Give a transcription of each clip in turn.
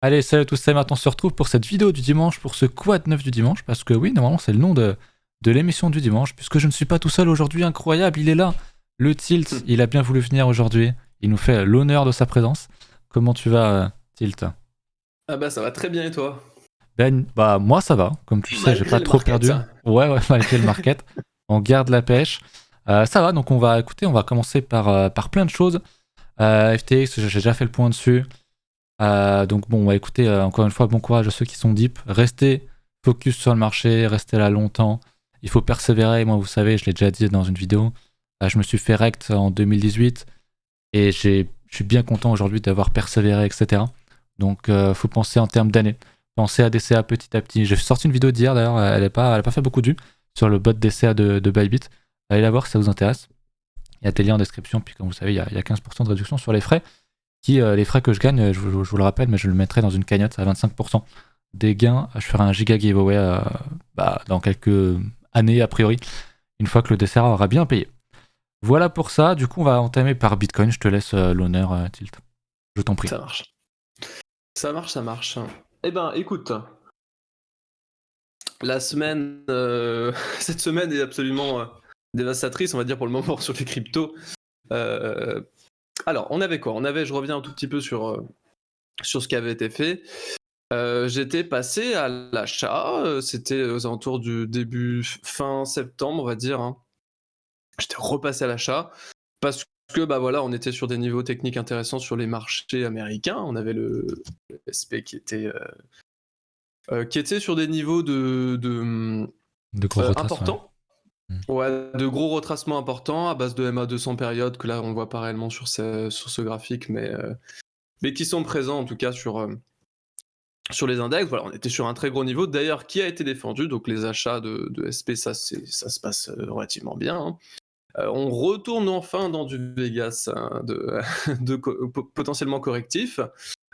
Allez, salut à tous, c'est Matt, on se retrouve pour cette vidéo du dimanche, pour ce quad 9 du dimanche, parce que oui, normalement c'est le nom de l'émission du dimanche, puisque je ne suis pas tout seul aujourd'hui, incroyable, il est là. Le Tilt, il a bien voulu venir aujourd'hui, il nous fait l'honneur de sa présence. Comment tu vas, Tilt? Ah bah ça va très bien et toi? Ben, bah moi ça va, comme tu sais, j'ai Malgré pas le trop market. perdu. Ouais, malgré le market, on garde la pêche. Ça va, donc on va commencer par plein de choses. FTX, j'ai déjà fait le point dessus. Donc bon, écoutez, encore une fois, bon courage à ceux qui sont deep. Restez focus sur le marché, restez là longtemps. Il faut persévérer. Moi, vous savez, je l'ai déjà dit dans une vidéo. Je me suis fait rect en 2018 et je suis bien content aujourd'hui d'avoir persévéré, etc. Donc, faut penser en termes d'années. Pensez à DCA petit à petit. J'ai sorti une vidéo d'hier d'ailleurs, elle a pas fait beaucoup de vues sur le bot DCA de Bybit. Allez la voir si ça vous intéresse. Il y a des liens en description. Puis, comme vous savez, il y a 15% de réduction sur les frais les frais que je gagne, je vous le rappelle, mais je le mettrai dans une cagnotte à 25% des gains. Je ferai un giga giveaway dans quelques années, a priori, une fois que le dessert aura bien payé. Voilà pour ça. Du coup, on va entamer par Bitcoin. Je te laisse l'honneur, Tilt. Je t'en prie. Ça marche. Ça marche. Eh ben écoute, la semaine, cette semaine est absolument dévastatrice, on va dire pour le moment sur les cryptos. Alors on avait quoi? Je reviens un tout petit peu sur ce qui avait été fait. J'étais passé à l'achat, c'était aux alentours du début fin septembre, on va dire. J'étais repassé à l'achat parce que bah voilà, on était sur des niveaux techniques intéressants sur les marchés américains. On avait le SP qui était sur des niveaux De gros retraces, ouais. importants. Ouais, de gros retracements importants à base de MA 200 périodes que là on voit pas réellement sur ce graphique, mais qui sont présents en tout cas sur les index. Voilà, on était sur un très gros niveau d'ailleurs qui a été défendu, donc les achats de SP ça se passe relativement bien. On retourne enfin dans du Vegas potentiellement correctif.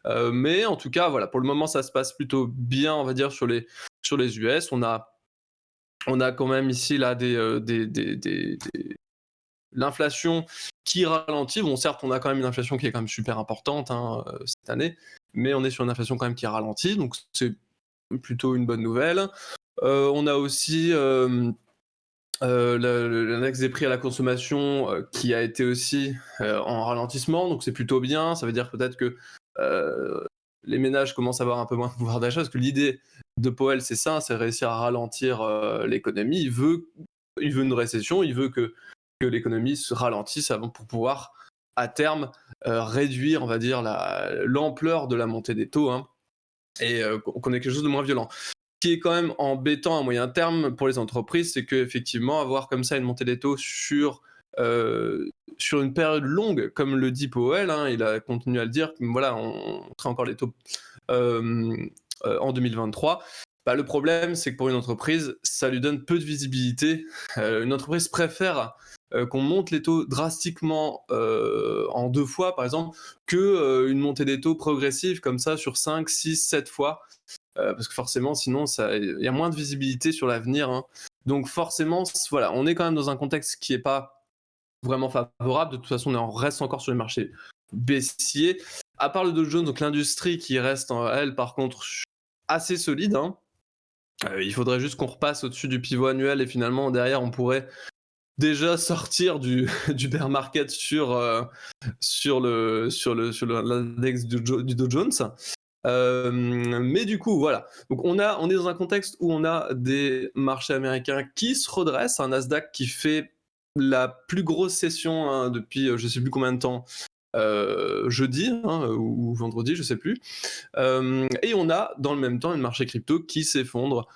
Mais en tout cas, voilà, pour le moment, ça se passe plutôt bien, on va dire, sur les US. On a quand même ici là l'inflation qui ralentit. Bon, certes, on a quand même une inflation qui est quand même super importante cette année, mais on est sur une inflation quand même qui ralentit, donc c'est plutôt une bonne nouvelle. On a aussi l'index des prix à la consommation qui a été aussi en ralentissement, donc c'est plutôt bien. Ça veut dire peut-être que les ménages commencent à avoir un peu moins de pouvoir d'achat, parce que l'idée de Powell, c'est ça, c'est réussir à ralentir l'économie. Il veut une récession, il veut que l'économie se ralentisse avant pour pouvoir, à terme, réduire, on va dire, l'ampleur de la montée des taux, et qu'on ait quelque chose de moins violent. Ce qui est quand même embêtant à moyen terme pour les entreprises, c'est qu'effectivement, avoir comme ça une montée des taux sur une période longue, comme le dit Powell, il a continué à le dire, voilà, on sera encore les taux en 2023. Bah, le problème, c'est que pour une entreprise, ça lui donne peu de visibilité. Une entreprise préfère qu'on monte les taux drastiquement en 2 fois, par exemple, qu'une montée des taux progressive comme ça sur 5, 6, 7 fois. Parce que forcément, sinon, il y a moins de visibilité sur l'avenir. Donc forcément, voilà, on est quand même dans un contexte qui n'est pas vraiment favorable. De toute façon, on reste encore sur les marchés baissiers. À part le Dow Jones, donc l'industrie qui reste, elle, par contre, assez solide. Il faudrait juste qu'on repasse au-dessus du pivot annuel et finalement, derrière, on pourrait déjà sortir du bear market sur l'index du Dow Jones. Mais du coup, voilà. Donc on est dans un contexte où on a des marchés américains qui se redressent, un Nasdaq qui fait la plus grosse session depuis je sais plus combien de temps, jeudi ou vendredi, je sais plus. Et on a dans le même temps une marché crypto qui s'effondre.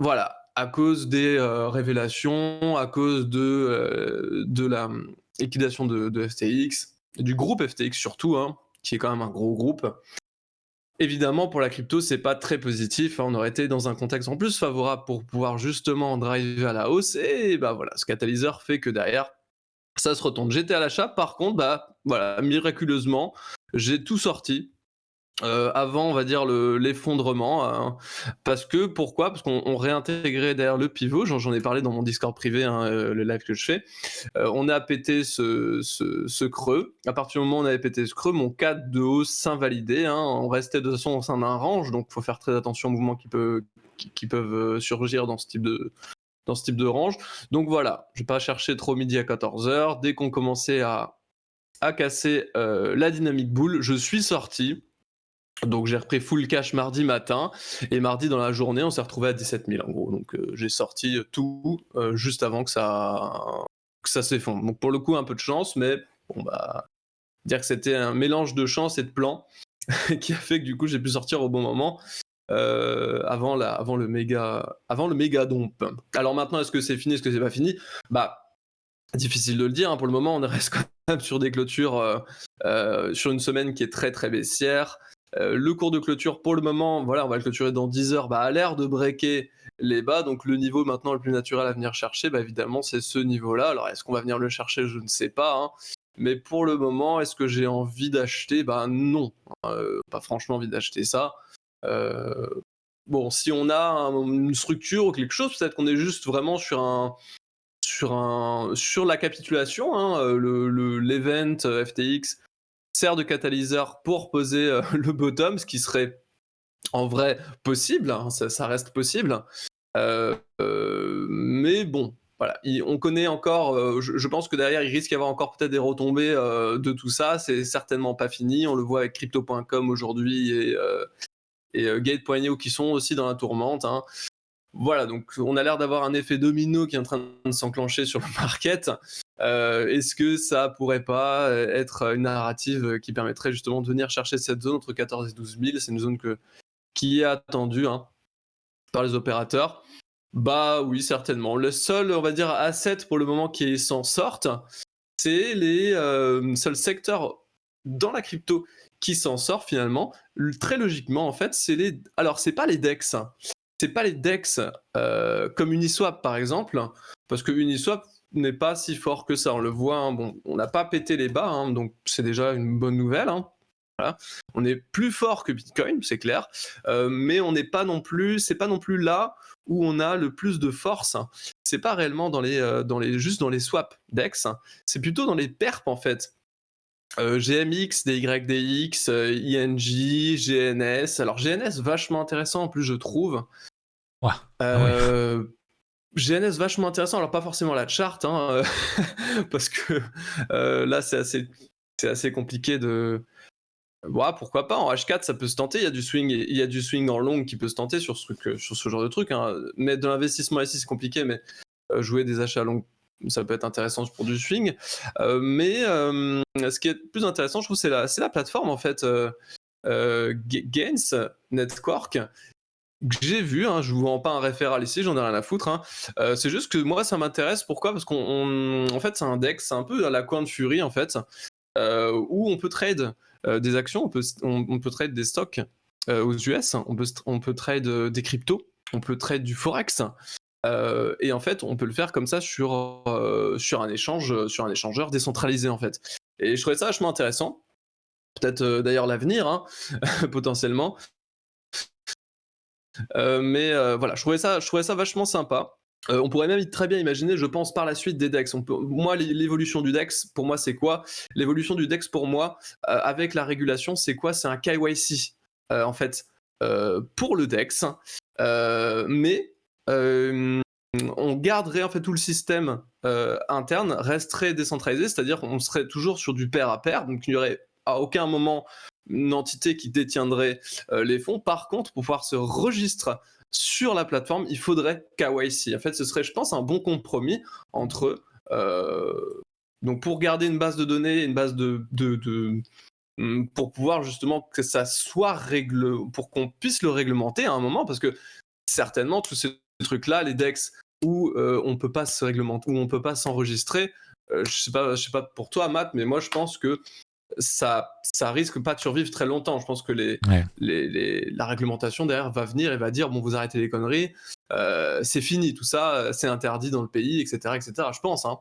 Voilà, à cause des révélations, à cause de la liquidation de FTX, du groupe FTX surtout, qui est quand même un gros groupe. Évidemment, pour la crypto, c'est pas très positif. On aurait été dans un contexte en plus favorable pour pouvoir justement driver à la hausse. Et bah voilà, ce catalyseur fait que derrière, ça se retourne. J'étais à l'achat, par contre, bah voilà, miraculeusement, j'ai tout sorti. avant, on va dire, l'effondrement. Pourquoi? Parce qu'on réintégrait derrière le pivot, j'en ai parlé dans mon Discord privé, hein, le live que je fais. On a pété ce creux. À partir du moment où on avait pété ce creux, mon cadre de hausse s'invalidait. Hein. On restait de toute façon au sein d'un range, donc il faut faire très attention aux mouvements qui peuvent surgir dans ce type de range. Donc voilà, je vais pas chercher trop midi à 14h. Dès qu'on commençait à casser la dynamic bull, je suis sorti. Donc j'ai repris full cash mardi matin, et mardi dans la journée on s'est retrouvé à 17 000 en gros. Donc j'ai sorti tout juste avant que ça s'effondre. Donc pour le coup un peu de chance, mais bon bah dire que c'était un mélange de chance et de plan qui a fait que du coup j'ai pu sortir au bon moment avant le méga dump. Alors maintenant, est-ce que c'est fini, est-ce que c'est pas fini? Bah difficile de le dire, hein. Pour le moment on reste quand même sur des clôtures sur une semaine qui est très très baissière. Le cours de clôture pour le moment, voilà, on va le clôturer dans 10 heures, a l'air de breaker les bas. Donc le niveau maintenant le plus naturel à venir chercher, évidemment c'est ce niveau-là. Alors est-ce qu'on va venir le chercher? Je ne sais pas, hein. Mais pour le moment, est-ce que j'ai envie d'acheter? Non, pas franchement envie d'acheter ça. Bon, si on a une structure ou quelque chose, peut-être qu'on est juste vraiment sur la capitulation, hein. L'event FTX sert de catalyseur pour poser le bottom, ce qui serait en vrai possible, hein, ça reste possible. Mais bon, voilà, on connaît encore, je pense que derrière il risque d'y avoir encore peut-être des retombées de tout ça, c'est certainement pas fini, on le voit avec crypto.com aujourd'hui et Gate.io qui sont aussi dans la tourmente, hein. Voilà, donc on a l'air d'avoir un effet domino qui est en train de s'enclencher sur le market. Est-ce que ça pourrait pas être une narrative qui permettrait justement de venir chercher cette zone entre 14 et 12 000? C'est une zone qui est attendue, hein, par les opérateurs. Bah oui, certainement. Le seul, on va dire, asset pour le moment qui s'en sortent, c'est les seuls secteurs dans la crypto qui s'en sortent finalement. Très logiquement, en fait, alors c'est pas les DEX. C'est pas les DEX comme Uniswap par exemple, parce que Uniswap n'est pas si fort que ça. On le voit, hein, bon, on n'a pas pété les bas, hein, donc c'est déjà une bonne nouvelle, hein. Voilà. On est plus fort que Bitcoin, c'est clair, mais on n'est pas non plus, c'est pas non plus là où on a le plus de force. C'est pas réellement juste dans les swaps DEX, c'est plutôt dans les perps en fait. GMX, DYDX, INJ, GNS. Alors GNS vachement intéressant en plus je trouve. Ouais. Ah ouais. GNS vachement intéressant, alors pas forcément la chart, hein, parce que là c'est assez compliqué de. Ouais, pourquoi pas, en H4 ça peut se tenter, il y a du swing en long qui peut se tenter sur ce genre de truc, hein. Mais de l'investissement ici c'est compliqué, mais jouer des achats long ça peut être intéressant pour du swing. Mais ce qui est plus intéressant je trouve c'est la plateforme en fait, Gains Network, que j'ai vu, hein, je vous vends pas un référal ici, j'en ai rien à foutre, hein. C'est juste que moi ça m'intéresse, pourquoi? Parce en fait c'est un DEX, c'est un peu à la Coin de Fury en fait, où on peut trade des actions, on peut trade des stocks aux US, on peut trade des cryptos, on peut trade du forex, et en fait on peut le faire comme ça sur un échangeur décentralisé en fait. Et je trouvais ça vachement intéressant, peut-être d'ailleurs l'avenir, hein, potentiellement. Mais voilà, je trouvais ça vachement sympa. On pourrait même très bien imaginer, je pense, par la suite des DEX. Moi, l'évolution du DEX, pour moi, c'est quoi? L'évolution du DEX, pour moi, avec la régulation, c'est quoi? C'est un KYC, en fait, pour le DEX. Mais on garderait en fait tout le système interne, resterait décentralisé, c'est-à-dire qu'on serait toujours sur du pair à pair, donc il n'y aurait à aucun moment une entité qui détiendrait les fonds. Par contre, pour pouvoir se registrer sur la plateforme, il faudrait KYC. En fait, ce serait, je pense, un bon compromis entre donc pour garder une base de données, une base pour pouvoir justement que ça soit pour qu'on puisse le réglementer à un moment, parce que certainement tous ces trucs-là, les DEX où on peut pas se réglementer, où on peut pas s'enregistrer, je sais pas pour toi Matt, mais moi je pense que ça risque pas de survivre très longtemps. Je pense que la réglementation derrière va venir et va dire bon, vous arrêtez les conneries, c'est fini, tout ça, c'est interdit dans le pays, etc., etc. Je pense, hein.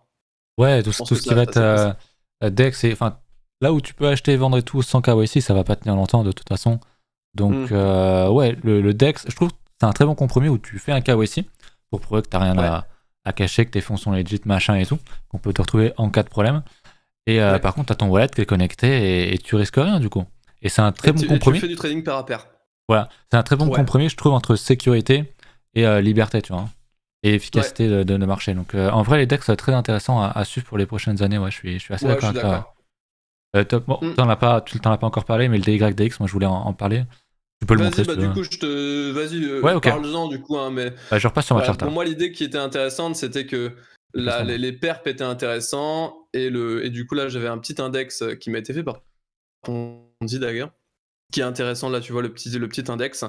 Ouais, Je tout, pense tout que ce qui ça va va être se passer. DEX, enfin, là où tu peux acheter et vendre et tout sans KYC, ça va pas tenir longtemps de toute façon. Donc, ouais, le DEX, je trouve que c'est un très bon compromis où tu fais un KYC pour prouver que t'as rien Ouais. à cacher, que tes fonds sont legit, machin et tout, qu'on peut te retrouver en cas de problème. Et Ouais. par contre, t'as ton wallet qui est connecté et tu risques rien du coup. Et c'est un très bon Et tu compromis. fais du trading pair à pair. Voilà, c'est un très bon Ouais. compromis, je trouve, entre sécurité et liberté, tu vois, et Ouais. efficacité de marché. Donc, en vrai, les DEX sont très intéressants à suivre pour les prochaines années. Ouais, je suis assez Ouais, je d'accord suis avec toi. Ouais. d'accord. Bon, Hmm. tu t'en as pas encore parlé, mais le DYDX, moi, je voulais en parler. Tu peux le montrer Vas-y, si bah tu du veux. coup, vas-y, Ouais, ok. parle-en du coup, hein, mais Bah, je repasse sur ma voilà, charte pour alors. moi, l'idée qui était intéressante, c'était que Déplace-moi bien. les perps étaient intéressants et du coup, là, j'avais un petit index qui m'a été fait par Ponzi d'ailleurs, qui est intéressant. Là, tu vois, le petit index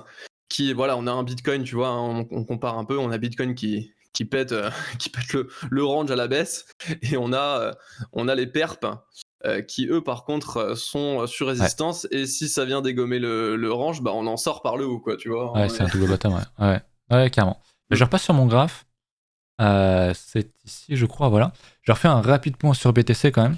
qui, voilà, on a un Bitcoin, tu vois, hein, on compare un peu, on a Bitcoin qui pète, qui pète le range à la baisse et on a les perps qui, eux, par contre, sont sur Ouais, résistance et si ça vient dégommer le range, bah, on en sort par le haut, quoi, tu vois. ouais, c'est un double bottom, ouais. Ouais, ouais, carrément. Bah, je Mm. repasse sur mon graphe. C'est ici, je crois, voilà. Je refais un rapide point sur BTC quand même.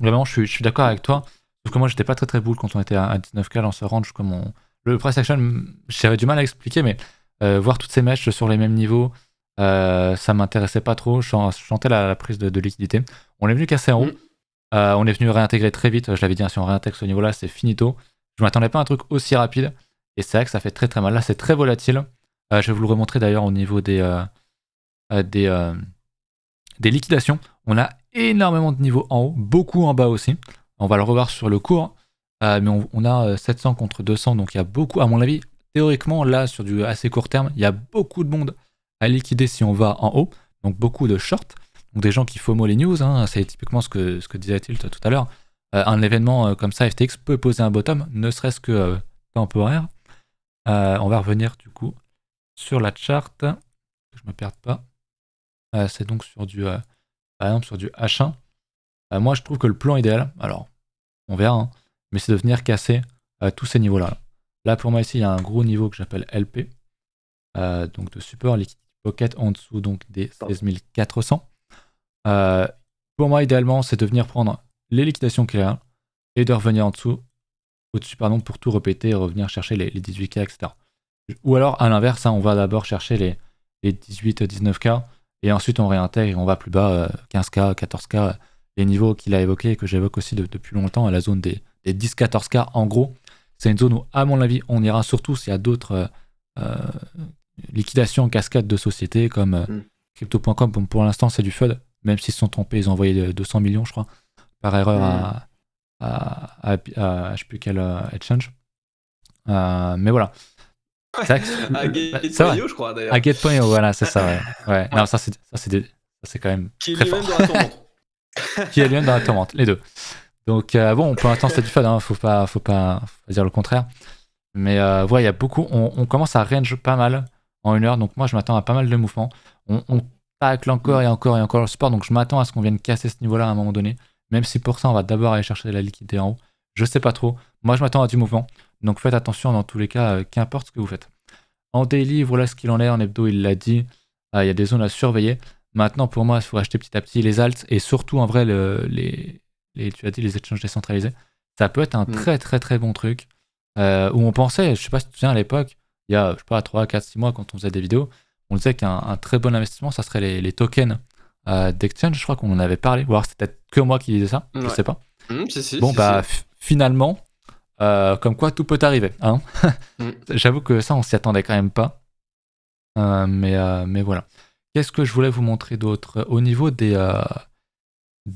Vraiment, je suis d'accord avec toi. Sauf que moi, j'étais pas très très bull quand on était à 19K dans ce range. Comme le price action, j'avais du mal à expliquer, mais voir toutes ces mèches sur les mêmes niveaux, ça m'intéressait pas trop. Je sentais la prise de liquidité. On est venu casser en haut. Mm. On est venu réintégrer très vite. Je l'avais dit, hein, si on réintègre ce niveau-là, c'est finito. Je m'attendais pas à un truc aussi rapide. Et c'est vrai que ça fait très très mal. Là, c'est très volatile. Je vais vous le remontrer d'ailleurs au niveau euh, des, euh, des liquidations. On a énormément de niveaux en haut, beaucoup en bas aussi. On va le revoir sur le cours. Mais on a 700 contre 200, donc il y a beaucoup, à mon avis, théoriquement, là, sur du assez court terme, il y a beaucoup de monde à liquider si on va en haut. Donc beaucoup de shorts. Donc des gens qui FOMO les news, hein, c'est typiquement ce que disait Tilt tout à l'heure. Un événement comme ça, FTX, peut poser un bottom, ne serait-ce que temporaire. On va revenir du coup sur la charte, que je me perde pas. C'est donc sur du, par exemple, sur du H1. Moi, je trouve que le plan idéal, alors on verra, hein, mais c'est de venir casser tous ces niveaux-là. Là, pour moi, ici, il y a un gros niveau que j'appelle LP, donc de support liquidity pocket en dessous donc des 16 400. Pour moi, idéalement, c'est de venir prendre les liquidations qu'il y a et de revenir en dessous, au-dessus, pardon, pour tout répéter et revenir chercher les 18K, etc. Ou alors, à l'inverse, hein, on va d'abord chercher les 18-19K et ensuite on réintègre et on va plus bas, 15K, 14K, les niveaux qu'il a évoqués et que j'évoque aussi depuis longtemps, la zone des 10-14K. En gros, c'est une zone où, à mon avis, on ira surtout s'il y a d'autres liquidations en cascade de sociétés comme Mm. Crypto.com. Bon, pour l'instant, c'est du FUD, même s'ils se sont trompés, ils ont envoyé 200 millions, je crois, par erreur Mm. à je sais plus quel exchange. Mais voilà. C'est vrai À c'est vrai. Gate.io, je crois À d'ailleurs, Get.io, voilà, c'est ça, ouais. Ouais, ouais. non, ça c'est quand même Qui est très lui-même fort. dans la tourmente. Qui est lui-même dans la tourmente, les deux. Donc, bon, pour l'instant, c'est du fun, hein, faut pas dire le contraire. Mais voilà, il y a beaucoup, on commence à range pas mal en 1 heure, donc moi, je m'attends à pas mal de mouvements. On tacle encore et encore et encore le support, donc je m'attends à ce qu'on vienne casser ce niveau-là à un moment donné, même si pour ça, on va d'abord aller chercher la liquidité en haut. Je sais pas trop. Moi, je m'attends à du mouvement. Donc, faites attention dans tous les cas, qu'importe ce que vous faites. En daily, voilà ce qu'il en est. En hebdo, il l'a dit. Il y a des zones à surveiller. Maintenant, pour moi, il faut acheter petit à petit les alts et surtout, en vrai, tu as dit, les échanges décentralisés. Ça peut être un Mm. très, très, très bon truc. Où on pensait, je sais pas si tu te souviens à l'époque, il y a, je sais pas, 3, 4, 6 mois, quand on faisait des vidéos, on disait qu'un très bon investissement, ça serait les tokens d'exchange. Je crois qu'on en avait parlé. Ou alors, c'était peut-être que moi qui disais ça. Je Ouais. sais pas. Si, si, Bon, si, bah, si. finalement, comme quoi tout peut arriver. Hein. Mm. J'avoue que ça, on s'y attendait quand même pas. Mais voilà. Qu'est-ce que je voulais vous montrer d'autre? Au niveau de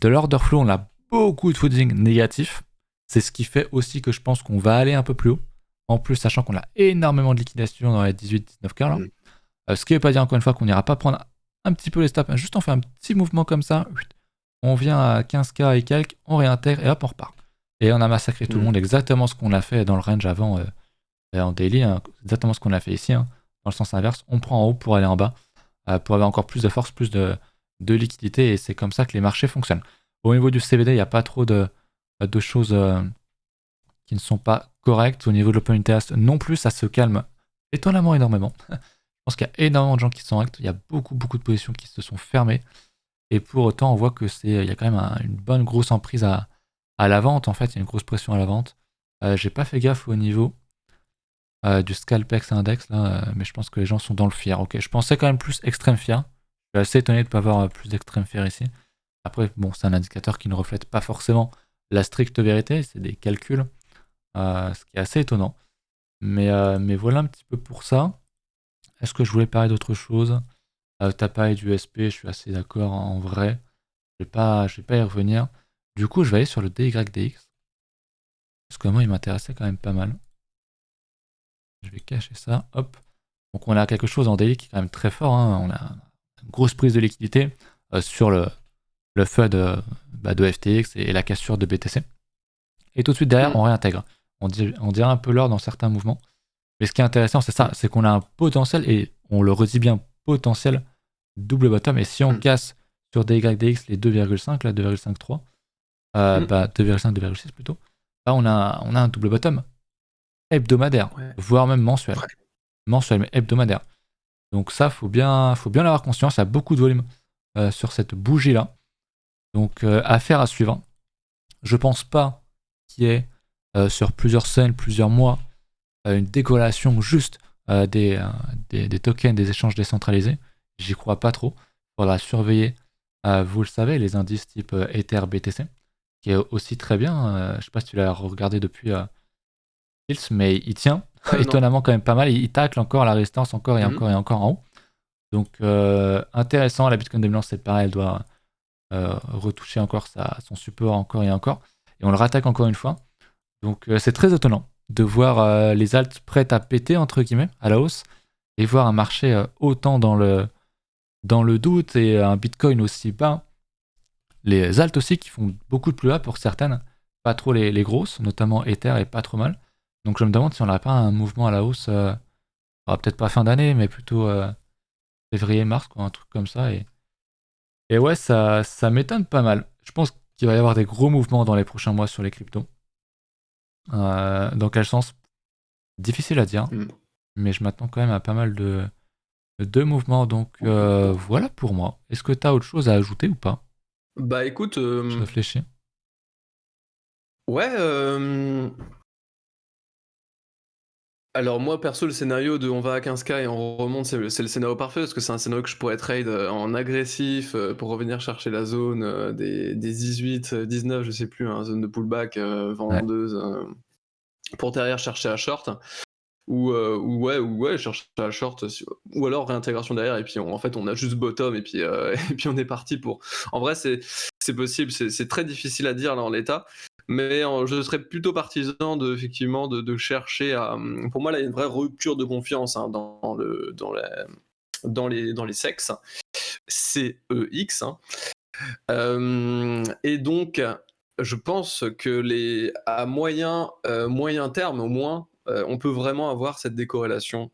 l'order flow, on a beaucoup de footing négatif. C'est ce qui fait aussi que je pense qu'on va aller un peu plus haut. En plus, sachant qu'on a énormément de liquidation dans les 18-19K là. Mm. Ce qui ne veut pas dire encore une fois qu'on n'ira pas prendre un petit peu les stops. Juste on fait un petit mouvement comme ça. On vient à 15K et quelques, on réintègre et hop, on repart. Et on a massacré tout le monde, exactement ce qu'on a fait dans le range avant en daily, hein, exactement ce qu'on a fait ici. Hein. Dans le sens inverse, on prend en haut pour aller en bas, pour avoir encore plus de force, plus de liquidité, et c'est comme ça que les marchés fonctionnent. Au niveau du CBD, il n'y a pas trop de choses qui ne sont pas correctes. Au niveau de l'open interest non plus, ça se calme étonnamment énormément. Je pense qu'il y a énormément de gens qui sont actifs, il y a beaucoup de positions qui se sont fermées, et pour autant on voit que il y a quand même une bonne grosse emprise à la vente, en fait, il y a une grosse pression à la vente. J'ai pas fait gaffe au niveau du Scalpex Index, là, mais je pense que les gens sont dans le fier. Ok, je pensais quand même plus extrême fier. Je suis assez étonné de ne pas avoir plus d'extrême fier ici. Après, bon, c'est un indicateur qui ne reflète pas forcément la stricte vérité, c'est des calculs, ce qui est assez étonnant. Mais voilà un petit peu pour ça. Est-ce que je voulais parler d'autre chose? T'as parlé du SP, je suis assez d'accord en vrai. Je vais pas y revenir. Du coup, je vais aller sur le DYDX. Parce que moi, il m'intéressait quand même pas mal. Je vais cacher ça. Hop. Donc on a quelque chose en daily qui est quand même très fort, hein. On a une grosse prise de liquidité sur le FUD de FTX et la cassure de BTC. Et tout de suite derrière, on réintègre. On dirait un peu l'or dans certains mouvements. Mais ce qui est intéressant, c'est ça, c'est qu'on a un potentiel, et on le redit bien, potentiel double bottom. Et si on casse sur DYDX les 2,5, là 2,53, 2,5, 2,6 plutôt, là on a un double bottom hebdomadaire, voire même mensuel. Mensuel, mais hebdomadaire. Donc ça, faut bien avoir conscience. Il y a beaucoup de volume sur cette bougie-là. Donc affaire à suivre. Je pense pas qu'il y ait sur plusieurs semaines, plusieurs mois, une décorrélation juste des tokens, des échanges décentralisés. J'y crois pas trop. Il faudra surveiller, vous le savez, les indices type Ether, BTC, qui est aussi très bien. Je sais pas si tu l'as regardé depuis mais il tient étonnamment quand même pas mal. Il tacle encore la résistance, encore et encore et encore en haut. Donc intéressant, la Bitcoin dominance c'est pareil, elle doit retoucher encore son support encore et encore. Et on le rattaque encore une fois. Donc c'est très étonnant de voir les alts prêtes à péter, entre guillemets, à la hausse, et voir un marché autant dans le doute et un Bitcoin aussi bas. Les alts aussi qui font beaucoup de plus bas pour certaines, pas trop les grosses, notamment Ether est pas trop mal. Donc je me demande si on n'aurait pas un mouvement à la hausse, peut-être pas fin d'année, mais plutôt février-mars, un truc comme ça. Et ouais, ça m'étonne pas mal. Je pense qu'il va y avoir des gros mouvements dans les prochains mois sur les cryptos. Dans quel sens? Difficile à dire, mais je m'attends quand même à pas mal de mouvements. Donc voilà pour moi. Est-ce que tu as autre chose à ajouter ou pas? Bah écoute, Je réfléchis. Ouais, alors moi perso le scénario de on va à 15K et on remonte c'est le scénario parfait parce que c'est un scénario que je pourrais trade en agressif pour revenir chercher la zone des 18, 19 je sais plus, hein, zone de pullback vendeuse pour derrière chercher à short ou ouais chercher à short ou alors réintégration derrière et puis en fait on a juste bottom et puis et puis on est parti pour. En vrai c'est possible, c'est très difficile à dire là en l'état. Mais je serais plutôt partisan effectivement de chercher à. Pour moi, là, il y a une vraie rupture de confiance hein, dans les sexes. CEX. Hein. Et donc, je pense que à moyen terme, au moins, on peut vraiment avoir cette décorrélation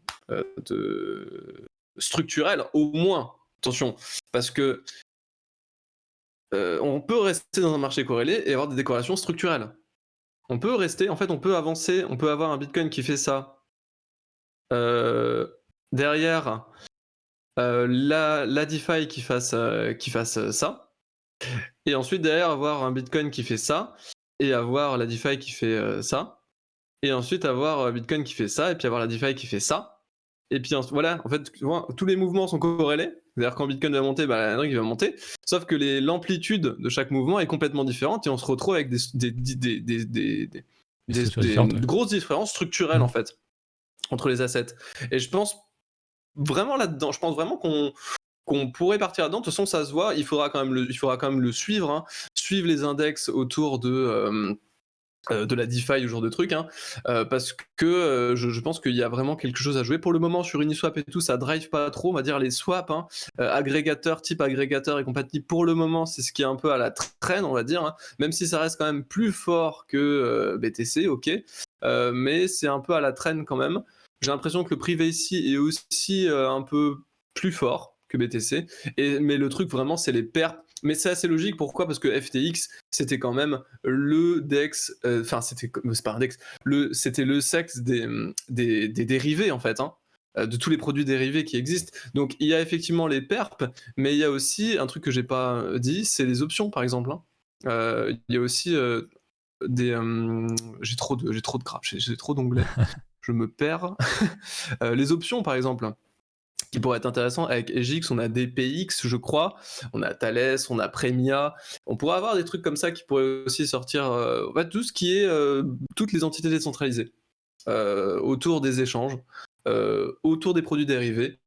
structurelle, au moins. Attention, parce que on peut rester dans un marché corrélé et avoir des décorrélations structurelles. On peut rester, en fait, on peut avancer, on peut avoir un Bitcoin qui fait ça. Derrière, la DeFi qui fasse ça. Et ensuite, derrière, avoir un Bitcoin qui fait ça. Et avoir la DeFi qui fait ça. Et ensuite, avoir Bitcoin qui fait ça. Et puis avoir la DeFi qui fait ça. Et puis voilà, en fait, tous les mouvements sont corrélés. C'est-à-dire quand Bitcoin va monter, la règle va monter. Sauf que l'amplitude de chaque mouvement est complètement différente et on se retrouve avec des grosses différences structurelles en fait entre les assets. Et je pense vraiment là-dedans, je pense vraiment qu'on pourrait partir là-dedans. De toute façon, ça se voit. Il faudra quand même le suivre, hein. Suivre les index autour de la DeFi, ce genre de truc, hein, parce que je pense qu'il y a vraiment quelque chose à jouer. Pour le moment, sur Uniswap et tout, ça drive pas trop, on va dire les swaps, hein, agrégateurs, type agrégateur et compagnie, pour le moment, c'est ce qui est un peu à la traîne, on va dire, hein, même si ça reste quand même plus fort que BTC, ok, mais c'est un peu à la traîne quand même. J'ai l'impression que le Privacy est aussi un peu plus fort que BTC, mais le truc vraiment, c'est les pertes. Mais c'est assez logique, pourquoi? Parce que FTX, c'était quand même le DEX, c'est pas un DEX, c'était le sexe des dérivés en fait, hein, de tous les produits dérivés qui existent. Donc il y a effectivement les perps, mais il y a aussi un truc que j'ai pas dit, c'est les options par exemple. Hein. Il y a aussi j'ai trop de crap, j'ai trop d'onglets, je me perds. Les options par exemple, qui pourraient être intéressantes avec EGX, on a DPX je crois, on a Thales, on a Premia, on pourrait avoir des trucs comme ça qui pourraient aussi sortir, en fait, tout ce qui est toutes les entités décentralisées autour des échanges, autour des produits dérivés.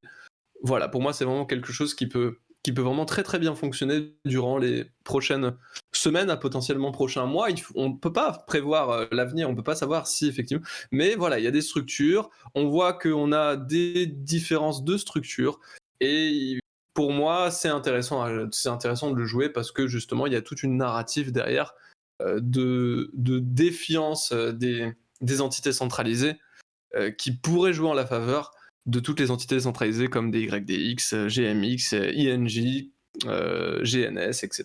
Voilà, pour moi, c'est vraiment quelque chose qui peut vraiment très très bien fonctionner durant les prochaines semaines, à potentiellement prochains mois. On ne peut pas prévoir l'avenir, on ne peut pas savoir si effectivement. Mais voilà, il y a des structures, on voit qu'on a des différences de structure et pour moi, c'est intéressant de le jouer parce que justement, il y a toute une narrative derrière de défiance des entités centralisées qui pourraient jouer en la faveur de toutes les entités centralisées comme DYDX, GMX, INJ, GNS, etc.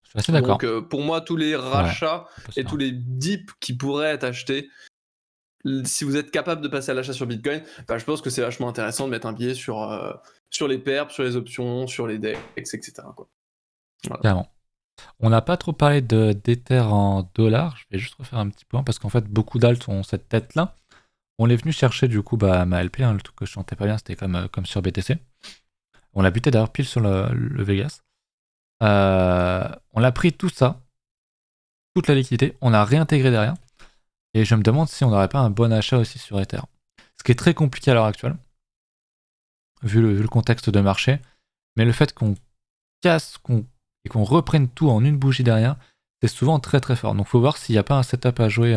Je suis assez d'accord. Donc pour moi, tous les rachats et tous les... les dips qui pourraient être achetés, si vous êtes capable de passer à l'achat sur Bitcoin, bah, je pense que c'est vachement intéressant de mettre un billet sur les perps, sur les options, sur les DEX, etc. Quoi. Voilà. Carrément. On n'a pas trop parlé d'Ether en dollars, je vais juste refaire un petit point parce qu'en fait beaucoup d'alts ont cette tête-là. On est venu chercher du coup ma LP, le truc que je sentais pas bien, c'était comme sur BTC. On l'a buté d'ailleurs pile sur le Vegas. On l'a pris tout ça, toute la liquidité, on a réintégré derrière. Et je me demande si on n'aurait pas un bon achat aussi sur Ether. Ce qui est très compliqué à l'heure actuelle, vu le contexte de marché. Mais le fait qu'on casse et qu'on reprenne tout en une bougie derrière, c'est souvent très très fort. Donc il faut voir s'il n'y a pas un setup à jouer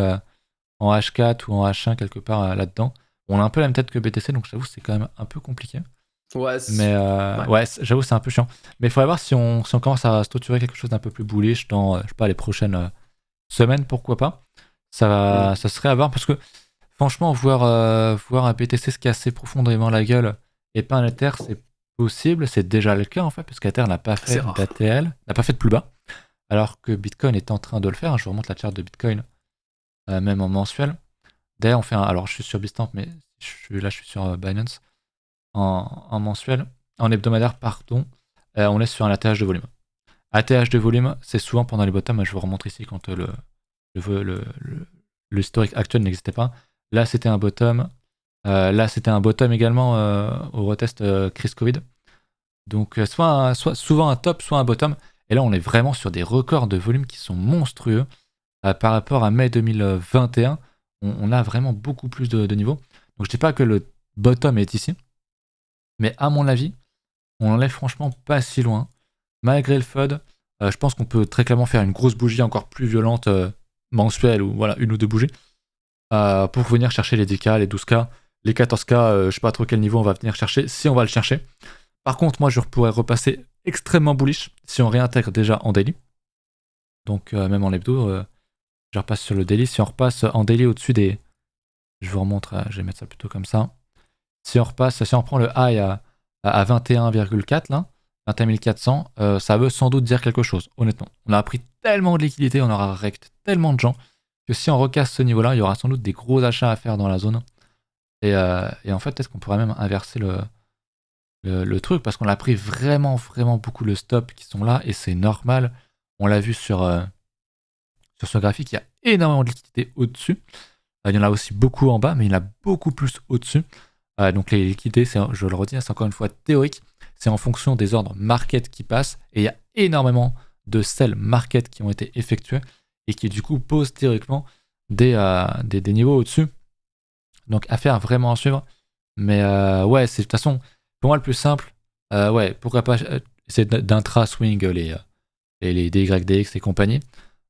en H4 ou en H1 quelque part là-dedans. On a un peu la même tête que BTC, donc j'avoue c'est quand même un peu compliqué. Ouais, mais j'avoue c'est un peu chiant. Mais il faudrait voir si on commence à structurer quelque chose d'un peu plus bullish dans je sais pas, les prochaines semaines, pourquoi pas. Ça serait à voir parce que franchement voir un BTC se casser profondément la gueule et pas un Ether, c'est possible, c'est déjà le cas en fait, parce qu'Ether n'a pas fait d'ATL, n'a pas fait de plus bas, alors que Bitcoin est en train de le faire. Je vous remonte la charte de Bitcoin, même en mensuel. D'ailleurs, on fait alors je suis sur Bitstamp, mais je suis sur Binance. En mensuel, en hebdomadaire, pardon, on est sur un ATH de volume. ATH de volume, c'est souvent pendant les bottoms, je vous remontre ici quand le historique actuel n'existait pas. Là, c'était un bottom. Là, c'était un bottom également au retest crise Covid. Donc, soit souvent un top, soit un bottom. Et là, on est vraiment sur des records de volume qui sont monstrueux. Par rapport à mai 2021, on a vraiment beaucoup plus de niveau. Donc, je dis pas que le bottom est ici. Mais à mon avis, on en est franchement pas si loin. Malgré le FUD, je pense qu'on peut très clairement faire une grosse bougie encore plus violente mensuelle, ou voilà, une ou deux bougies, pour venir chercher les 10K, les 12K, les 14K, je sais pas trop quel niveau on va venir chercher, si on va le chercher. Par contre, moi je pourrais repasser extrêmement bullish si on réintègre déjà en daily. Donc même en hebdo, je repasse sur le daily. Si on repasse en daily au-dessus des... Je vous remontre, je vais mettre ça plutôt comme ça. Si on prend le high à 21,4 là, 21 400, ça veut sans doute dire quelque chose, honnêtement. On a pris tellement de liquidités, on aura rect tellement de gens, que si on recasse ce niveau-là, il y aura sans doute des gros achats à faire dans la zone. Et en fait, peut-être qu'on pourrait même inverser le truc, parce qu'on a pris vraiment, vraiment beaucoup de stops qui sont là, et c'est normal. On l'a vu sur ce graphique, il y a énormément de liquidités au-dessus. Il y en a aussi beaucoup en bas, mais il y en a beaucoup plus au-dessus. Donc les liquidités, je le redis, c'est encore une fois théorique. C'est en fonction des ordres market qui passent. Et il y a énormément de sell market qui ont été effectués et qui du coup posent théoriquement des niveaux au-dessus. Donc affaire vraiment à suivre. Mais ouais, c'est de toute façon, pour moi le plus simple, pourquoi pas essayer d'intra-swing les DYDX et compagnie.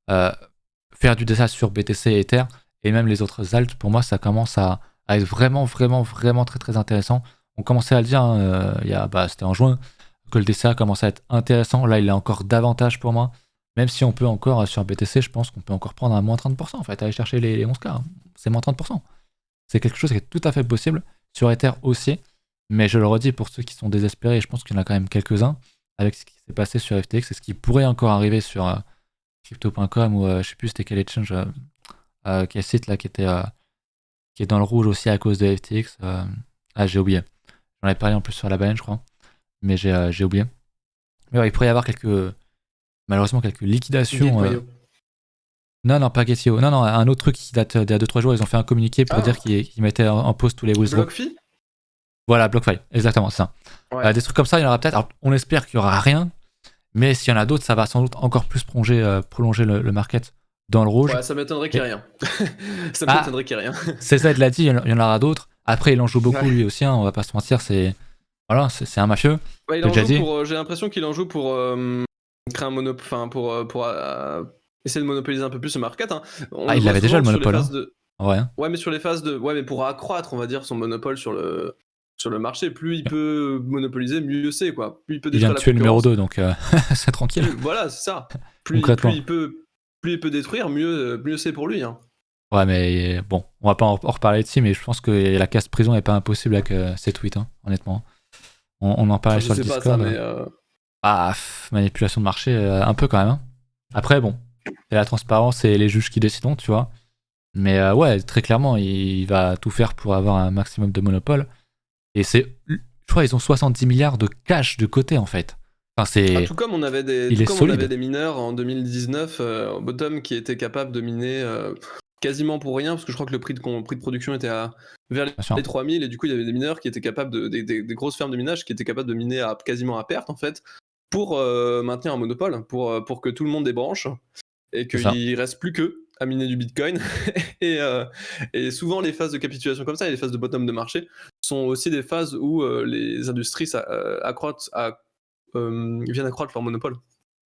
Faire du DSA sur BTC et Ether et même les autres alts, pour moi ça commence à être vraiment, vraiment, vraiment très très intéressant. On commençait à le dire, c'était en juin, que le DCA commençait à être intéressant. Là, il est encore davantage pour moi. Même si on peut encore, sur BTC, je pense qu'on peut encore prendre un moins 30%. En fait, aller chercher les 11K, hein. C'est moins 30%. C'est quelque chose qui est tout à fait possible. Sur Ether aussi. Mais je le redis pour ceux qui sont désespérés, et je pense qu'il y en a quand même quelques-uns, avec ce qui s'est passé sur FTX et ce qui pourrait encore arriver sur crypto.com ou je sais plus c'était quel exchange, quel site là qui est dans le rouge aussi à cause de FTX. J'ai oublié. J'en avais parlé en plus sur la baleine, je crois. Mais j'ai oublié. Mais ouais, il pourrait y avoir malheureusement quelques liquidations. Non, pas Getio. Non, un autre truc qui date d'il y a 2-3 jours. Ils ont fait un communiqué pour dire qu'ils mettaient en pause tous les withdraws. BlockFi. Voilà, BlockFi, exactement, c'est ça. Ouais. Des trucs comme ça, il y en aura peut-être. Alors, on espère qu'il y aura rien, mais s'il y en a d'autres, ça va sans doute encore plus prolonger le market dans le rouge. Ouais, ça m'étonnerait qu'il n'y ait rien. Ça Ah, m'étonnerait qu'il n'y ait rien. C'est ça, il l'a dit, il y en aura d'autres. Après, il en joue beaucoup Ouais. lui aussi, hein, on va pas se mentir, c'est un mafieux. Ouais, J'ai déjà dit. j'ai l'impression qu'il en joue pour créer un monopole, enfin pour essayer de monopoliser un peu plus ce market. Hein. Il voit avait déjà souvent le sur les monopole. phases de... Ouais. Hein. Ouais, mais sur les phases de... Ouais, mais pour accroître, on va dire, son monopole sur le marché, plus il peut monopoliser, mieux c'est, quoi. Plus il peut Il vient détruire de la tuer le numéro concurrence. 2, donc c'est tranquille. Voilà, c'est ça. Plus Concrètement. il peut détruire, mieux c'est pour lui. Hein. Ouais, mais bon, on va pas en reparler dessus, mais je pense que la casse prison est pas impossible avec ces tweets, hein, honnêtement. On en parlait Je sur le sais pas Discord. ça, mais... Manipulation de marché, un peu quand même. Hein. Après, bon, c'est la transparence et les juges qui décident, tu vois. Mais ouais, très clairement, il va tout faire pour avoir un maximum de monopole. Et je crois ils ont 70 milliards de cash de côté, en fait. Enfin, c'est... tout comme on avait des, Il est on solide. avait des mineurs en 2019 au bottom qui étaient capables de miner quasiment pour rien, parce que je crois que le prix de production était vers Bien sûr. les 3000, et du coup il y avait des mineurs qui étaient capables des grosses fermes de minage qui étaient capables de miner quasiment à perte en fait, pour maintenir un monopole, pour que tout le monde débranche, et C'est ça. qu'il reste plus qu'eux à miner du Bitcoin. et souvent les phases de capitulation comme ça et les phases de bottom de marché sont aussi des phases où les industries viennent accroître leur monopole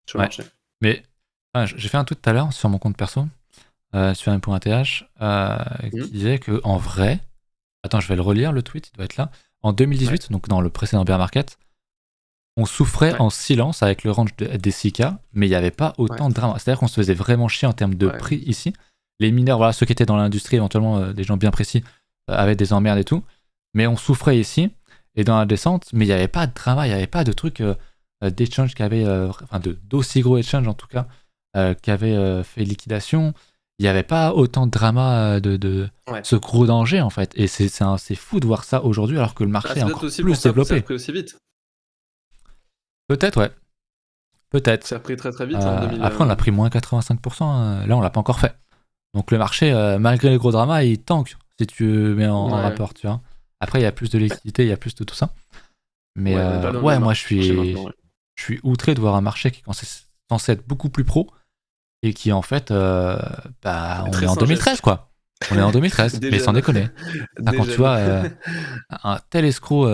sur le marché. Mais j'ai fait un tweet tout à l'heure sur mon compte perso, sur m.th, qui disait que en vrai, attends, je vais le relire le tweet, il doit être là. En 2018, donc dans le précédent bear market, on souffrait en silence avec le range des 6K, mais il n'y avait pas autant de drama. C'est-à-dire qu'on se faisait vraiment chier en termes de prix ici. Les mineurs, voilà, ceux qui étaient dans l'industrie, éventuellement des gens bien précis, avaient des emmerdes et tout. Mais on souffrait ici, et dans la descente, mais il n'y avait pas de drama, il n'y avait pas de trucs d'échange qui avaient, enfin d'aussi gros échanges en tout cas, qui avaient fait liquidation. Il n'y avait pas autant de drama de ce gros danger en fait. Et c'est fou de voir ça aujourd'hui alors que le marché est encore plus développé. Ça a pris aussi vite. Peut-être, ouais. Peut-être. Ça a pris très très vite. En 2000, après, on a pris moins 85%. Là, on l'a pas encore fait. Donc, le marché, malgré les gros dramas, il tank si tu mets en rapport, tu vois. Après, il y a plus de liquidité, il y a plus de tout ça. Mais moi, je suis outré de voir un marché qui est censé être beaucoup plus pro et qui, en fait, on est en 2013, quoi. On est en 2013, mais sans déconner. Quand tu vois un tel escroc,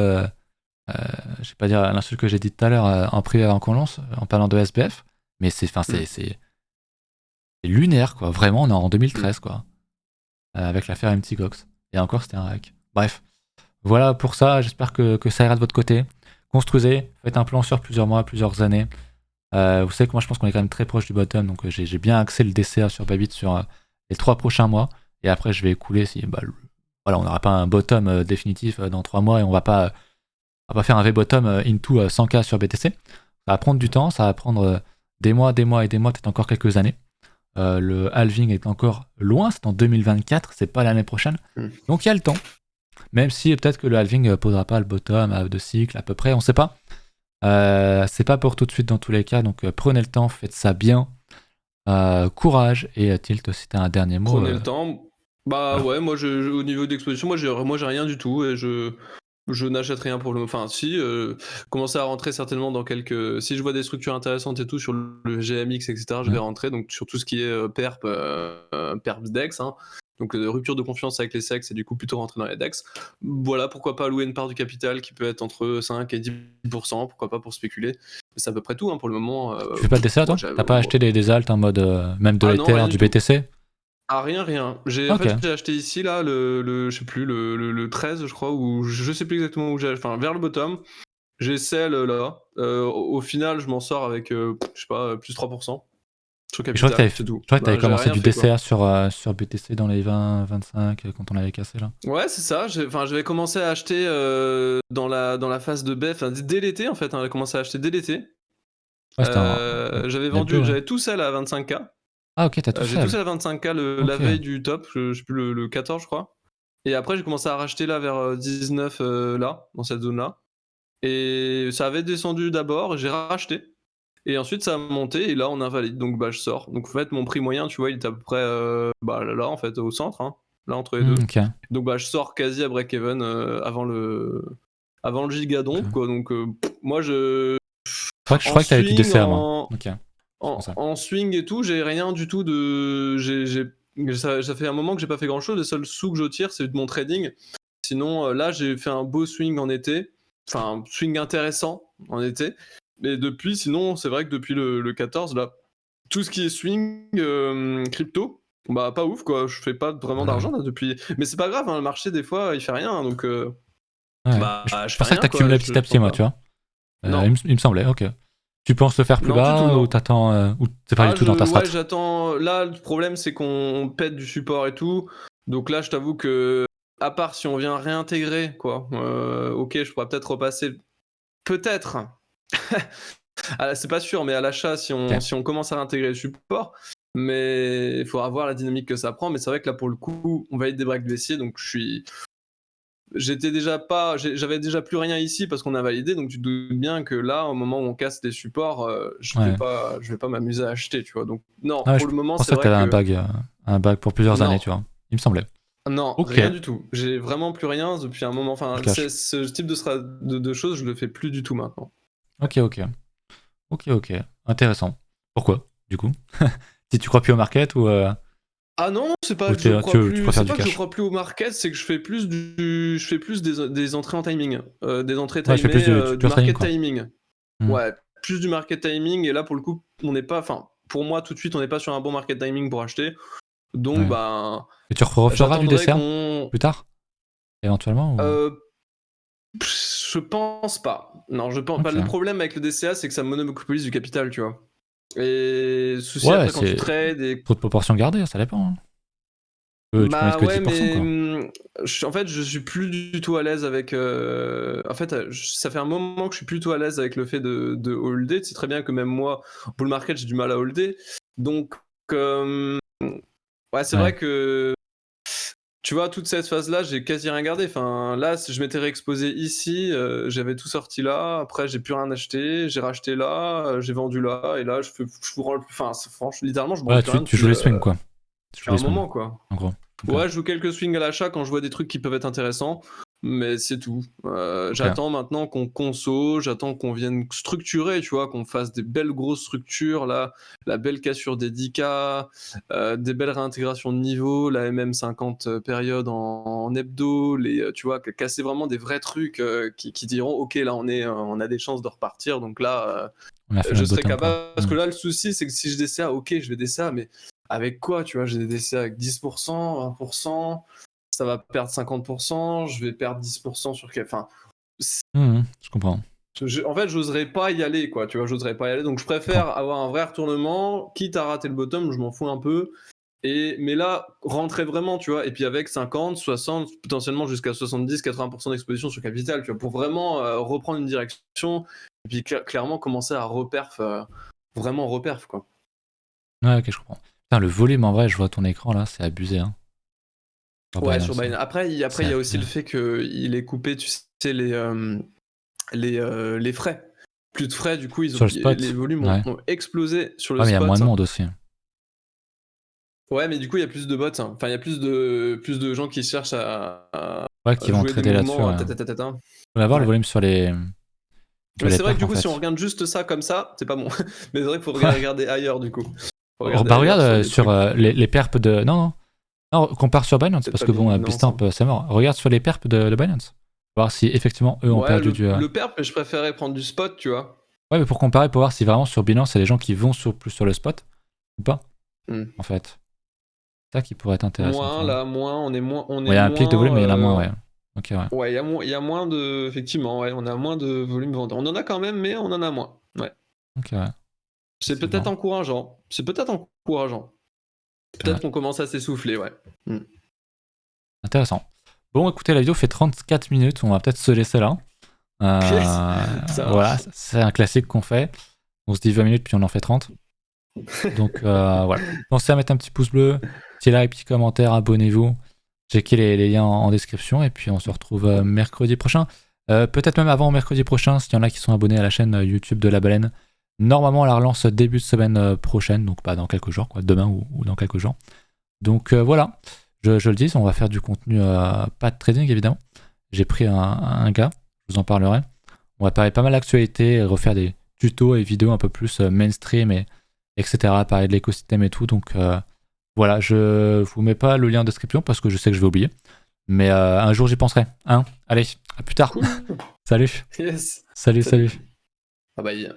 je vais pas dire l'insulte que j'ai dit tout à l'heure en privé avant qu'on lance, en parlant de SBF, mais c'est lunaire, quoi. Vraiment, on est en 2013, quoi. Avec l'affaire MT Gox. Et encore, c'était un hack. Bref. Voilà pour ça. J'espère que ça ira de votre côté. Construisez, faites un plan sur plusieurs mois, plusieurs années. Vous savez que moi, je pense qu'on est quand même très proche du bottom. Donc, j'ai bien axé le DCA sur Bybit sur les 3 prochains mois. Et après, je vais écouler si. Voilà, on n'aura pas un bottom définitif dans 3 mois et on va pas faire un V-bottom into 100K sur BTC. Ça va prendre du temps, ça va prendre des mois, peut-être encore quelques années. Le halving est encore loin, c'est en 2024, c'est pas l'année prochaine. Donc il y a le temps. Même si peut-être que le halving posera pas le bottom à 2 cycles à peu près, on sait pas. C'est pas pour tout de suite dans tous les cas, donc prenez le temps, faites ça bien. Courage, et Tilt, si t'as un dernier mot. Prenez le temps. Bah ouais, moi au niveau d'exposition, moi j'ai rien du tout et je n'achète rien pour le moment. Enfin, si, commencer à rentrer certainement dans quelques. Si je vois des structures intéressantes et tout sur le GMX, etc., je vais rentrer. Donc, sur tout ce qui est PERP DEX. Hein. Donc, rupture de confiance avec les SEX et du coup, plutôt rentrer dans les DEX. Voilà, pourquoi pas louer une part du capital qui peut être entre 5 et 10%. Pourquoi pas pour spéculer. C'est à peu près tout hein, pour le moment. Tu fais pas de DCA, toi ? T'as pas acheté des alts en mode même de l'Ether, du BTC ? Ah rien. J'ai acheté ici là je sais plus le 13 je crois ou je sais plus exactement où j'ai, enfin vers le bottom. J'ai sell là. Au final je m'en sors avec je sais pas plus 3%. Sur capital, je crois que t'avais commencé du DCA sur BTC dans les 20-25 quand on avait cassé là. Ouais c'est ça. J'avais commencé à acheter dans la phase de BEF dès l'été en fait. J'ai commencé à acheter dès l'été. J'avais vendu, j'avais tout sell à 25K. Ah ok, t'as tout j'ai tout ça à 25K la veille du top, je sais plus le 14 je crois. Et après j'ai commencé à racheter là vers 19 là, dans cette zone là. Et ça avait descendu d'abord, j'ai racheté. Et ensuite, ça a monté, et là, on invalide. Donc, bah, je sors. Donc, en fait, mon prix moyen, tu vois, il est à peu près bah, là, en fait, au centre, hein, là, entre les deux. Ok. Donc, bah, je sors quasi à break-even avant le gigadomp, Ok. quoi. Donc, moi, je. Je En crois que t'avais du swing, DCA, moi. Ok. C'est pour ça. en swing et tout, j'ai rien du tout de. Ça fait un moment que j'ai pas fait grand chose. Les seuls sous que je tire, c'est de mon trading. Sinon, là, j'ai fait un beau swing en été. Enfin, un swing intéressant en été. Mais depuis, sinon, c'est vrai que depuis le 14, là, tout ce qui est swing, crypto, bah, pas ouf, quoi. Je fais pas vraiment d'argent, là, depuis. Mais c'est pas grave, hein, le marché, des fois, il fait rien. Donc, Ouais. bah, Je je fais pensais que rien, quoi. t'accumulais petit à petit, moi, tu vois. Non. Il me semblait, ok. Tu penses le faire plus Non, du tout, bas ou non. t'attends ou c'est pas du tout dans ta strat? Ouais, j'attends. Là, le problème, c'est qu'on pète du support et tout. Donc là, je t'avoue que, à part si on vient réintégrer, quoi, ok, je pourrais peut-être repasser. Peut-être. C'est pas sûr, mais à l'achat, Ok. si on commence à réintégrer le support. Mais il faudra voir la dynamique que ça prend. Mais c'est vrai que là, pour le coup, on valide des breaks baissiers. Donc j'avais déjà plus rien ici parce qu'on a validé, donc tu te doutes bien que là, au moment où on casse les supports, Ouais. je vais pas m'amuser à acheter, tu vois. Donc non, Ah ouais, pour je le moment, c'est pensais que vrai t'avais que un bag pour plusieurs années, non, tu vois. Il me semblait. non, Ok. rien du tout. J'ai vraiment plus rien depuis un moment. Je Enfin, cache. ce type de choses, je le fais plus du tout maintenant. Ok, ok. Ok, ok. Intéressant. Pourquoi, du coup? Si tu crois plus au market Ah non, c'est pas ou que je crois tu plus, préfères c'est du pas que je cash? crois plus au market, c'est que je fais plus des entrées en timing, des entrées Ouais, je fais plus timées, du du pure trading, market quoi. timing. Hmm. Ouais, plus du market timing, et là pour le coup, on n'est pas, enfin, pour moi tout de suite, on n'est pas sur un bon market timing pour acheter. Donc Ouais. ben, Et tu referas du j'attendrai DCA qu'on, plus tard, éventuellement euh, je pense pas. Non, je pense pas. Ok. Le problème avec le DCA, c'est que ça monopolise du capital, tu vois. Et souci Ouais, après quand tu c'est trades et. trop de proportions gardées, ça dépend, hein. Tu peux mettre Bah que ouais, 10%, mais quoi. en fait, je suis plus du tout à l'aise avec. En fait, ça fait un moment que je suis plus du tout à l'aise avec le fait de holder. Tu sais très bien que même moi, bull market, j'ai du mal à holder. Donc, ouais, c'est Ouais. vrai que tu vois, toute cette phase-là, j'ai quasi rien gardé. Enfin, là, je m'étais réexposé ici, j'avais tout sorti là. Après, j'ai plus rien acheté. J'ai racheté là, j'ai vendu là, et là, je roule. Enfin, franchement, littéralement, je ne roule Ouais, plus rien tu joues les swings, quoi. Tu joues depuis un les swings, moment, quoi. en gros. Ok. Ouais, je joue quelques swings à l'achat quand je vois des trucs qui peuvent être intéressants, mais c'est tout. Ok. J'attends maintenant qu'on conso, j'attends qu'on vienne structurer, tu vois, qu'on fasse des belles grosses structures, là, la belle cassure des 10K, des belles réintégrations de niveau, la MM50 période en hebdo, tu vois, casser vraiment des vrais trucs qui diront, ok, là, on a des chances de repartir, donc là, On a fait je notre serais bottom, quoi. capable. Parce Hmm. que là, le souci, c'est que si je DCA, ok, je vais DCA, mais avec quoi, tu vois? J'ai des DCA avec 10%, 20%, ça va perdre 50%, je vais perdre 10% sur quel. Enfin, Je comprends. en fait, j'oserais pas y aller, quoi, tu vois? J'oserais pas y aller. Donc, je Je comprends. préfère avoir un vrai retournement, quitte à rater le bottom, je m'en fous un peu. Mais là, rentrer vraiment, tu vois, et puis avec 50, 60, potentiellement jusqu'à 70, 80% d'exposition sur capital, tu vois, pour vraiment reprendre une direction, et puis clairement commencer à reperf, vraiment reperf, quoi. Ouais, ok, je comprends. Putain, le volume, en vrai, je vois ton écran, là, c'est abusé, hein. Sur Ouais, sur Binance, Binance. hein. Après, il C'est y a aussi abusé. le fait qu'il est coupé, tu sais, les frais. Plus de frais, du coup, Sur le les spot, volumes ouais. ont explosé sur le Ouais, mais il y a moins spot. de monde aussi. Ouais, mais du coup, il y a plus de bots, hein. Enfin, il y a plus de gens qui cherchent Ouais, à qui vont jouer des trader là-dessus, mouvements, ouais. ta, ta, ta, ta, ta. Faut avoir le Ouais. volume sur Mais les c'est vrai que perfs, du en coup, si on fait. regarde juste ça comme ça, c'est pas bon. Mais c'est vrai qu'il faut Ouais. regarder ailleurs, du coup. Faut Oh, regarder bah, regarde ailleurs sur des sur trucs. les perps de. Non, non. Non, compare sur Binance, Peut-être parce pas que bon, Binance, Bitstamp, hein. c'est mort. Regarde sur les perps de Binance. Voir si effectivement eux ont Ouais, perdu du. le perp, mais je préférais prendre du spot, tu vois. Ouais, mais pour comparer, pour voir si vraiment sur Binance, c'est les gens qui vont plus sur le spot ou pas, Hmm. en fait. C'est ça qui pourrait être intéressant, tu Moins, vois. là, moins, on Bon, il est y a un pic de volume, moins. mais il y en a moins, ouais. Ok, ouais. Ouais, il y a moins de. Effectivement, ouais, on a moins de volume vendeur. On en a quand même, mais on en a moins. Ouais. Ok, ouais. C'est peut-être Effectivement. encourageant. C'est peut-être encourageant. Ouais. Peut-être qu'on commence à s'essouffler, ouais. Hmm. Intéressant. Bon, écoutez, la vidéo fait 34 minutes. On va peut-être se laisser là. Ça Voilà, marche. c'est un classique qu'on fait. On se dit 20 minutes, puis on en fait 30. Donc voilà. Pensez à mettre un petit pouce bleu, petit like, petit commentaire, abonnez-vous. Checkez les liens en description. Et puis on se retrouve mercredi prochain. Peut-être même avant mercredi prochain, s'il y en a qui sont abonnés à la chaîne YouTube de La Baleine. Normalement, la relance début de semaine prochaine, donc pas dans quelques jours, quoi, demain ou dans quelques jours. Donc voilà, je le dis, on va faire du contenu, pas de trading évidemment. J'ai pris un gars, je vous en parlerai. On va parler pas mal d'actualité, refaire des tutos et vidéos un peu plus mainstream etc. Parler de l'écosystème et tout. Donc voilà, je vous mets pas le lien en description parce que je sais que je vais oublier. Mais un jour j'y penserai. Hein, allez, à plus tard. Cool. Salut. Yes. Salut. Bye bye.